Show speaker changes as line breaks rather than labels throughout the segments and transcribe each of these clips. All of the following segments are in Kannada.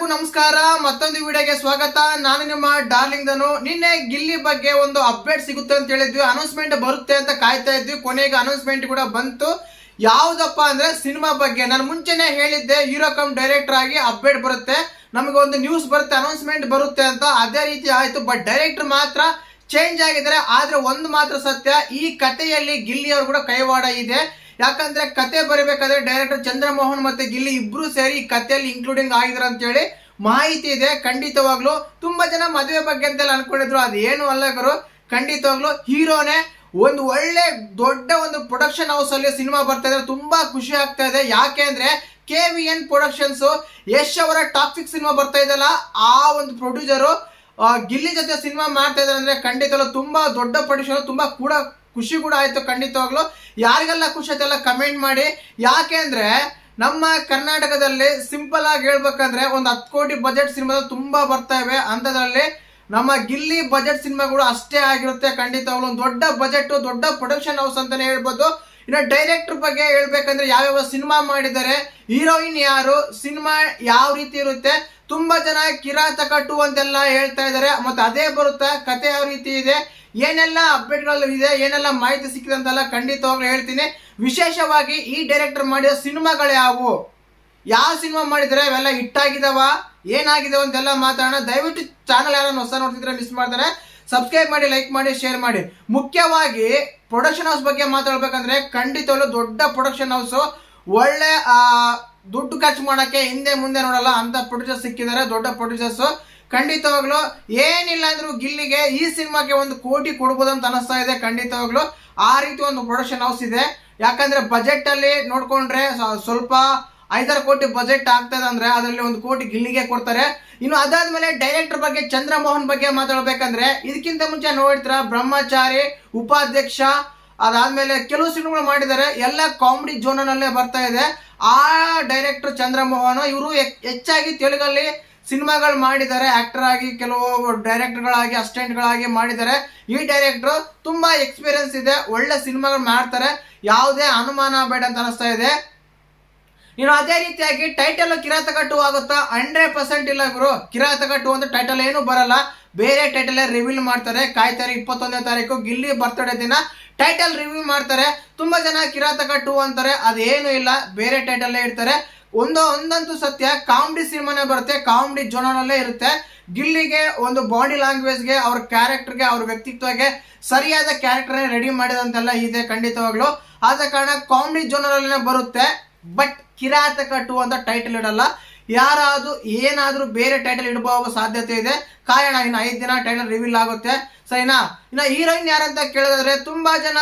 ಎಲ್ಲರಿಗೂ ನಮಸ್ಕಾರ. ಮತ್ತೊಂದು ವಿಡಿಯೋಗೆ ಸ್ವಾಗತ. ನಾನು ನಿಮ್ಮ ಡಾರ್ಲಿಂಗ್ ಧನು. ನಿನ್ನೆ ಗಿಲ್ಲಿ ಬಗ್ಗೆ ಒಂದು ಅಪ್ಡೇಟ್ ಸಿಗುತ್ತೆ ಅಂತ ಹೇಳಿದ್ವಿ, ಅನೌನ್ಸ್ಮೆಂಟ್ ಬರುತ್ತೆ ಅಂತ ಕಾಯ್ತಾ ಇದ್ವಿ. ಕೊನೆಗೆ ಅನೌನ್ಸ್ಮೆಂಟ್ ಕೂಡ ಬಂತು. ಯಾವುದಪ್ಪ ಅಂದ್ರೆ ಸಿನಿಮಾ ಬಗ್ಗೆ. ನಾನು ಮುಂಚೆನೆ ಹೇಳಿದ್ದೆ, ಹೀರೋ ಕಮ್ ಡೈರೆಕ್ಟರ್ ಆಗಿ ಅಪ್ಡೇಟ್ ಬರುತ್ತೆ, ನಮಗೆ ಒಂದು ನ್ಯೂಸ್ ಬರುತ್ತೆ, ಅನೌನ್ಸ್ಮೆಂಟ್ ಬರುತ್ತೆ ಅಂತ. ಅದೇ ರೀತಿ ಆಯ್ತು. ಬಟ್ ಡೈರೆಕ್ಟರ್ ಮಾತ್ರ ಚೇಂಜ್ ಆಗಿದ್ದಾರೆ. ಆದ್ರೆ ಒಂದು ಮಾತ್ರ ಸತ್ಯ, ಈ ಕಥೆಯಲ್ಲಿ ಗಿಲ್ಲಿ ಅವರು ಕೂಡ ಕೈವಾಡ ಇದೆ. ಯಾಕಂದ್ರೆ ಕತೆ ಬರಬೇಕಾದ್ರೆ ಡೈರೆಕ್ಟರ್ ಚಂದ್ರಮೋಹನ್ ಮತ್ತೆ ಗಿಲ್ಲಿ ಇಬ್ರು ಸೇರಿ ಈ ಕಥೆಯಲ್ಲಿ ಇನ್ಕ್ಲೂಡಿಂಗ್ ಆಗಿದ್ರು ಅಂತ ಹೇಳಿ ಮಾಹಿತಿ ಇದೆ. ಖಂಡಿತವಾಗ್ಲು ತುಂಬಾ ಜನ ಮದುವೆ ಬಗ್ಗೆ ಅಂತೆಲ್ಲ ಅನ್ಕೊಂಡಿದ್ರು, ಅದೇನು ಅಲ್ಲ ಗುರು. ಖಂಡಿತವಾಗ್ಲು ಹೀರೋನೇ ಒಂದು ಒಳ್ಳೆ ದೊಡ್ಡ ಒಂದು ಪ್ರೊಡಕ್ಷನ್ ಹೌಸ್ ಅಲ್ಲಿ ಸಿನಿಮಾ ಬರ್ತಾ ಇದ್ರೆ ತುಂಬಾ ಖುಷಿ ಆಗ್ತಾ ಇದೆ. ಯಾಕೆ ಅಂದ್ರೆ KVN ಪ್ರೊಡಕ್ಷನ್ಸ್ ಯಶ್ ಅವರ ಟಾಪಿಕ್ ಸಿನಿಮಾ ಬರ್ತಾ ಇದೆಲ್ಲ, ಆ ಒಂದು ಪ್ರೊಡ್ಯೂಸರು ಗಿಲ್ಲಿ ಜೊತೆ ಸಿನಿಮಾ ಮಾಡ್ತಾ ಇದಾರೆ ಅಂದ್ರೆ ಖಂಡಿತವಾಗ್ಲು ತುಂಬಾ ದೊಡ್ಡ ಪ್ರೊಡ್ಯೂಸರ್. ತುಂಬಾ ಕೂಡ ಖುಷಿ ಕೂಡ ಆಯ್ತು. ಖಂಡಿತವಾಗ್ಲು ಯಾರಿಗೆಲ್ಲ ಖುಷಿ ಆಯ್ತೆಲ್ಲ ಕಮೆಂಟ್ ಮಾಡಿ. ಯಾಕೆ ಅಂದ್ರೆ ನಮ್ಮ ಕರ್ನಾಟಕದಲ್ಲಿ ಸಿಂಪಲ್ ಆಗಿ ಹೇಳ್ಬೇಕಂದ್ರೆ ಒಂದು 10 ಕೋಟಿ ಬಜೆಟ್ ಸಿನಿಮಾ ತುಂಬಾ ಬರ್ತಾ ಇವೆ. ಅಂತದ್ರಲ್ಲಿ ನಮ್ಮ ಗಿಲ್ಲಿ ಬಜೆಟ್ ಸಿನಿಮಾಗಳು ಅಷ್ಟೇ ಆಗಿರುತ್ತೆ. ಖಂಡಿತವಾಗ್ಲು ಒಂದು ದೊಡ್ಡ ಬಜೆಟ್, ದೊಡ್ಡ ಪ್ರೊಡಕ್ಷನ್ ಹೌಸ್ ಅಂತಾನೆ ಹೇಳ್ಬೋದು. ಇನ್ನು ಡೈರೆಕ್ಟರ್ ಬಗ್ಗೆ ಹೇಳ್ಬೇಕಂದ್ರೆ ಯಾವ್ಯಾವ ಸಿನಿಮಾ ಮಾಡಿದ್ದಾರೆ, ಹೀರೋಯಿನ್ ಯಾರು, ಸಿನಿಮಾ ಯಾವ ರೀತಿ ಇರುತ್ತೆ. ತುಂಬಾ ಜನ ಕಿರಾತಕ 2 ಅಂತೆಲ್ಲ ಹೇಳ್ತಾ ಇದ್ದಾರೆ. ಮತ್ತೆ ಅದೇ ಬರುತ್ತಾ, ಕತೆ ಯಾವ ರೀತಿ ಇದೆ, ಏನೆಲ್ಲ ಅಪ್ಡೇಟ್ಗಳು ಇದೆ, ಏನೆಲ್ಲ ಮಾಹಿತಿ ಸಿಕ್ಕಿದೆ ಅಂತೆಲ್ಲ ಖಂಡಿತವಾಗ್ಲೂ ಹೇಳ್ತೀನಿ. ವಿಶೇಷವಾಗಿ ಈ ಡೈರೆಕ್ಟರ್ ಮಾಡಿದ ಸಿನಿಮಾಗಳು ಯಾವುವು, ಯಾವ ಸಿನಿಮಾ ಮಾಡಿದರೆ ಅವೆಲ್ಲ ಹಿಟ್ಟಾಗಿದಾವ, ಏನಾಗಿದಾವ ಅಂತೆಲ್ಲ ಮಾತಾಡೋಣ. ದಯವಿಟ್ಟು ಚಾನಲ್ ಯಾರನ್ನು ಹೊಸ ನೋಡ್ತಿದ್ರೆ ಮಿಸ್ ಮಾಡ್ತಾರೆ, ಸಬ್ಸ್ಕ್ರೈಬ್ ಮಾಡಿ, ಲೈಕ್ ಮಾಡಿ, ಶೇರ್ ಮಾಡಿ. ಮುಖ್ಯವಾಗಿ ಪ್ರೊಡಕ್ಷನ್ ಹೌಸ್ ಬಗ್ಗೆ ಮಾತಾಡ್ಬೇಕಂದ್ರೆ ಖಂಡಿತವಾಗ್ಲೂ ದೊಡ್ಡ ಪ್ರೊಡಕ್ಷನ್ ಹೌಸ್, ಒಳ್ಳೆ ದುಡ್ಡು ಖರ್ಚು ಮಾಡಕ್ಕೆ ಹಿಂದೆ ಮುಂದೆ ನೋಡಲ್ಲ ಅಂತ ಪ್ರೊಡ್ಯೂಸರ್ ಸಿಕ್ಕಿದ್ದಾರೆ, ದೊಡ್ಡ ಪ್ರೊಡ್ಯೂಸರ್ಸ್. ಖಂಡಿತವಾಗ್ಲು ಏನಿಲ್ಲ ಅಂದ್ರೂ ಗಿಲ್ಲಿಗೆ ಈ ಸಿನಿಮಾಗೆ 1 ಕೋಟಿ ಕೊಡ್ಬೋದು ಅಂತ ಅನಿಸ್ತಾ ಇದೆ. ಖಂಡಿತವಾಗ್ಲು ಆ ರೀತಿ ಒಂದು ಪ್ರೊಡಕ್ಷನ್ ಹೌಸ್ ಇದೆ. ಯಾಕಂದ್ರೆ ಬಜೆಟ್ ಅಲ್ಲಿ ನೋಡ್ಕೊಂಡ್ರೆ ಸ್ವಲ್ಪ 5-6 ಕೋಟಿ ಬಜೆಟ್ ಆಗ್ತದೆ ಅಂದ್ರೆ ಅದರಲ್ಲಿ 1 ಕೋಟಿ ಗಿಲ್ಲಿಗೆ ಕೊಡ್ತಾರೆ. ಇನ್ನು ಅದಾದ್ಮೇಲೆ ಡೈರೆಕ್ಟರ್ ಬಗ್ಗೆ ಚಂದ್ರಮೋಹನ್ ಬಗ್ಗೆ ಮಾತಾಡ್ಬೇಕಂದ್ರೆ ಇದಕ್ಕಿಂತ ಮುಂಚೆ ನೋಡ್ತೀರಾ ಬ್ರಹ್ಮಚಾರಿ, ಉಪಾಧ್ಯಕ್ಷ, ಅದಾದ್ಮೇಲೆ ಕೆಲವು ಸಿನಿಮಾಗಳು ಮಾಡಿದ್ದಾರೆ, ಎಲ್ಲ ಕಾಮಿಡಿ ಜೋನಲ್ಲೇ ಬರ್ತಾ ಇದೆ. ಆ ಡೈರೆಕ್ಟರ್ ಚಂದ್ರಮೋಹನ್ ಇವರು ಹೆಚ್ಚಾಗಿ ತೆಲುಗಲ್ಲಿ ಸಿನಿಮಾಗಳು ಮಾಡಿದ್ದಾರೆ. ಆಕ್ಟರ್ ಆಗಿ, ಕೆಲವು ಡೈರೆಕ್ಟರ್ಗಳಾಗಿ, ಅಸಿಸ್ಟೆಂಟ್ಗಳಾಗಿ ಮಾಡಿದ್ದಾರೆ. ಈ ಡೈರೆಕ್ಟರ್ ತುಂಬಾ ಎಕ್ಸ್ಪೀರಿಯನ್ಸ್ ಇದೆ, ಒಳ್ಳೆ ಸಿನಿಮಾಗಳು ಮಾಡ್ತಾರೆ, ಯಾವುದೇ ಅನುಮಾನ ಬೇಡ ಅಂತ ಅನಿಸ್ತಾ ಇದೆ. ಇನ್ನು ಅದೇ ರೀತಿಯಾಗಿ ಟೈಟಲ್ ಕಿರಾತಕ 2 ಆಗುತ್ತಾ? 100% ಇಲ್ಲ ಗುರು. ಕಿರಾತಕ 2 ಅಂತ ಟೈಟಲ್ ಏನು ಬರಲ್ಲ, ಬೇರೆ ಟೈಟಲ್ ರಿವೀಲ್ ಮಾಡ್ತಾರೆ. ಕಾಯ್ತಾರೆ 21ನೇ ತಾರೀಕು ಗಿಲ್ಲಿ ಬರ್ತ್ಡೇ ದಿನ ಟೈಟಲ್ ರಿವೀಲ್ ಮಾಡ್ತಾರೆ. ತುಂಬಾ ಜನ ಕಿರಾತಕ 2 ಅಂತಾರೆ, ಅದೇನು ಇಲ್ಲ, ಬೇರೆ ಟೈಟಲ್ ಇರ್ತಾರೆ. ಒಂದಂತೂ ಸತ್ಯ, ಕಾಮಿಡಿ ಸಿನಿಮಾನೇ ಬರುತ್ತೆ, ಕಾಮಿಡಿ ಜೋನಲ್ಲೇ ಇರುತ್ತೆ. ಗಿಲ್ಲಿಗೆ ಒಂದು ಬಾಡಿ ಲ್ಯಾಂಗ್ವೇಜ್ಗೆ, ಅವ್ರ ಕ್ಯಾರೆಕ್ಟರ್ಗೆ, ಅವ್ರ ವ್ಯಕ್ತಿತ್ವಕ್ಕೆ ಸರಿಯಾದ ಕ್ಯಾರೆಕ್ಟರ್ ರೆಡಿ ಮಾಡಿದಂತೆಲ್ಲ ಇದೆ. ಖಂಡಿತವಾಗ್ಲು ಆದ ಕಾರಣ ಕಾಮಿಡಿ ಜೋನಲ್ಲೇ ಬರುತ್ತೆ. ಬಟ್ ಕಿರಾತಕ 2 ಅಂತ ಟೈಟಲ್ ಇಡಲ್ಲ. ಯಾರಾದ್ರೂ ಏನಾದ್ರೂ ಬೇರೆ ಟೈಟಲ್ ಇಡಬಹುದು ಸಾಧ್ಯತೆ ಇದೆ. ಕಾರಣ ಇನ್ನು 5 ದಿನ ಟೈಟಲ್ ರಿವೀಲ್ ಆಗುತ್ತೆ, ಸರಿನಾ? ಇನ್ನು ಹೀರೋಯಿನ್ ಯಾರಂತ ಕೇಳಿದ್ರೆ ತುಂಬಾ ಜನ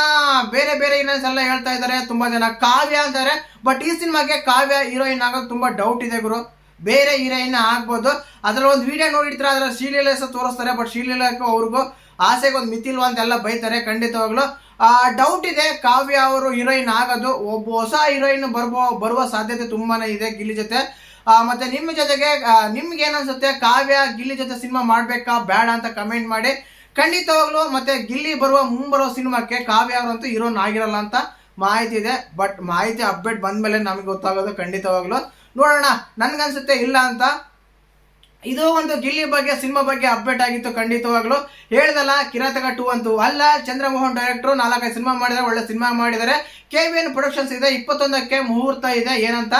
ಬೇರೆ ಬೇರೆ ಹೀರೋಯಿನ್ಸ್ ಎಲ್ಲ ಹೇಳ್ತಾ ಇದ್ದಾರೆ. ತುಂಬಾ ಜನ ಕಾವ್ಯ ಅಂತಾರೆ. ಬಟ್ ಈ ಸಿನಿಮಾಗೆ ಕಾವ್ಯ ಹೀರೋಯಿನ್ ಆಗೋದು ತುಂಬಾ ಡೌಟ್ ಇದೆ ಗುರು. ಬೇರೆ ಹೀರೋಯಿನ್ ಆಗ್ಬೋದು. ಅದ್ರಲ್ಲಿ ಒಂದು ವಿಡಿಯೋ ನೋಡಿರ್ತಾರೆ, ಅದ್ರ ಶ್ರೀಲೀಲಾ ತೋರಿಸ್ತಾರೆ. ಬಟ್ ಶ್ರೀಲೀಲಾಕ್ಕೂ ಅವ್ರಿಗೂ ಆಸೆಗೆ ಒಂದು ಮಿತಿಲ್ವಾ ಅಂತೆಲ್ಲ ಬೈತಾರೆ. ಖಂಡಿತವಾಗ್ಲು ಡೌಟ್ ಇದೆ ಕಾವ್ಯ ಅವರು ಹೀರೋಯಿನ್ ಆಗೋದು. ಒಬ್ಬ ಹೊಸ ಹೀರೋಯಿನ್ ಬರುವ ಸಾಧ್ಯತೆ ತುಂಬಾನೇ ಇದೆ ಗಿಲ್ಲಿ ಜೊತೆ. ಮತ್ತೆ ನಿಮ್ಮ ಜೊತೆಗೆ ನಿಮ್ಗೆ ಏನನ್ಸುತ್ತೆ, ಕಾವ್ಯ ಗಿಲ್ಲಿ ಜೊತೆ ಸಿನಿಮಾ ಮಾಡ್ಬೇಕಾ ಬೇಡ ಅಂತ ಕಮೆಂಟ್ ಮಾಡಿ. ಖಂಡಿತವಾಗ್ಲು ಮತ್ತೆ ಗಿಲ್ಲಿ ಮುಂಬರುವ ಸಿನಿಮಾಕ್ಕೆ ಕಾವ್ಯ ಅವರಂತೂ ಹೀರೋನ್ ಆಗಿರಲ್ಲ ಅಂತ ಮಾಹಿತಿ ಇದೆ. ಬಟ್ ಮಾಹಿತಿ ಅಪ್ಡೇಟ್ ಬಂದ್ಮೇಲೆ ನಮಗೆ ಗೊತ್ತಾಗೋದು. ಖಂಡಿತವಾಗ್ಲು ನೋಡೋಣ. ನನ್ಗನ್ಸುತ್ತೆ ಇಲ್ಲ ಅಂತ. ಇದು ಒಂದು ಗಿಲ್ಲಿ ಬಗ್ಗೆ, ಸಿನಿಮಾ ಬಗ್ಗೆ ಅಪ್ಡೇಟ್ ಆಗಿತ್ತು. ಖಂಡಿತವಾಗ್ಲು ಹೇಳ್ದಲ್ಲ, ಕಿರಾತಕ 2 ಅಂತೂ ಅಲ್ಲ. ಚಂದ್ರಮೋಹನ್ ಡೈರೆಕ್ಟರ್ 4-5 ಸಿನಿಮಾ ಮಾಡಿದ್ದಾರೆ, ಒಳ್ಳೆ ಸಿನಿಮಾ ಮಾಡಿದ್ದಾರೆ. KVN ಪ್ರೊಡಕ್ಷನ್ಸ್ ಇದೆ. 21ಕ್ಕೆ ಮುಹೂರ್ತ ಇದೆ. ಏನಂತ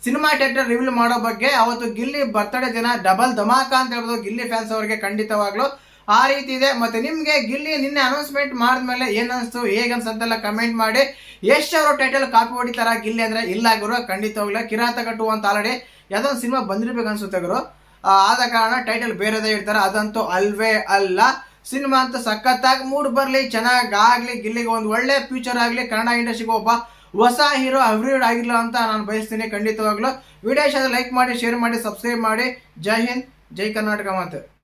ಸಿನಿಮಾ ಟೈಟಲ್ ರಿವೀಲ್ ಮಾಡೋ ಬಗ್ಗೆ. ಅವತ್ತು ಗಿಲ್ಲಿ ಬರ್ತ್ಡೇ ದಿನ ಡಬಲ್ ಧಮಾಕ ಅಂತ ಹೇಳ್ಬೋದು ಗಿಲ್ಲಿ ಫ್ಯಾನ್ಸ್ ಅವರಿಗೆ. ಖಂಡಿತವಾಗ್ಲು ಆ ರೀತಿ ಇದೆ. ಮತ್ತೆ ನಿಮ್ಗೆ ಗಿಲ್ಲಿ ನಿನ್ನೆ ಅನೌನ್ಸ್ಮೆಂಟ್ ಮಾಡಿದ್ಮೇಲೆ ಏನನ್ಸ್ತು, ಹೇಗನ್ಸಂತೆಲ್ಲ ಕಮೆಂಟ್ ಮಾಡಿ. ಯಶ್ ಅವರು ಟೈಟಲ್ ಕಾಪಿ ಹೊಡಿತಾರ ಗಿಲ್ಲಿ ಅಂದ್ರೆ? ಇಲ್ಲ ಗುರು, ಖಂಡಿತವಾಗ್ಲ ಕಿರಾತಕ 2 ಅಂತ ಆಲ್ರೆಡಿ ಯಾವ್ದೊಂದು ಸಿನಿಮಾ ಬಂದಿರ್ಬೇಕು ಅನ್ಸುತ್ತೆ ಗುರು. ಆದ ಕಾರಣ ಟೈಟಲ್ ಬೇರೆದೇ ಇರ್ತಾರೆ, ಅದಂತೂ ಅಲ್ವೇ ಅಲ್ಲ. ಸಿನಿಮಾ ಅಂತ ಸಖತ್ತಾಗಿ ಮೂಡ್ ಬರ್ಲಿ, ಚೆನ್ನಾಗಾಗ್ಲಿ, ಗಿಲ್ಲಿಗೆ ಒಂದು ಒಳ್ಳೆ ಫ್ಯೂಚರ್ ಆಗ್ಲಿ, ಕನ್ನಡ ಇಂಡಸ್ಟ್ರಿಗೆ ಒಬ್ಬ ಹೊಸ ಹೀರೋ ಅಪ್ಗ್ರೇಡ್ ಆಗಿಲ್ಲ ಅಂತ ನಾನು ಬಯಸ್ತೀನಿ. ಖಂಡಿತವಾಗ್ಲು ವಿಡಿಯೋ ಲೈಕ್ ಮಾಡಿ, ಶೇರ್ ಮಾಡಿ, ಸಬ್ಸ್ಕ್ರೈಬ್ ಮಾಡಿ. ಜೈ ಹಿಂದ್, ಜೈ ಕರ್ನಾಟಕ ಮಾತು.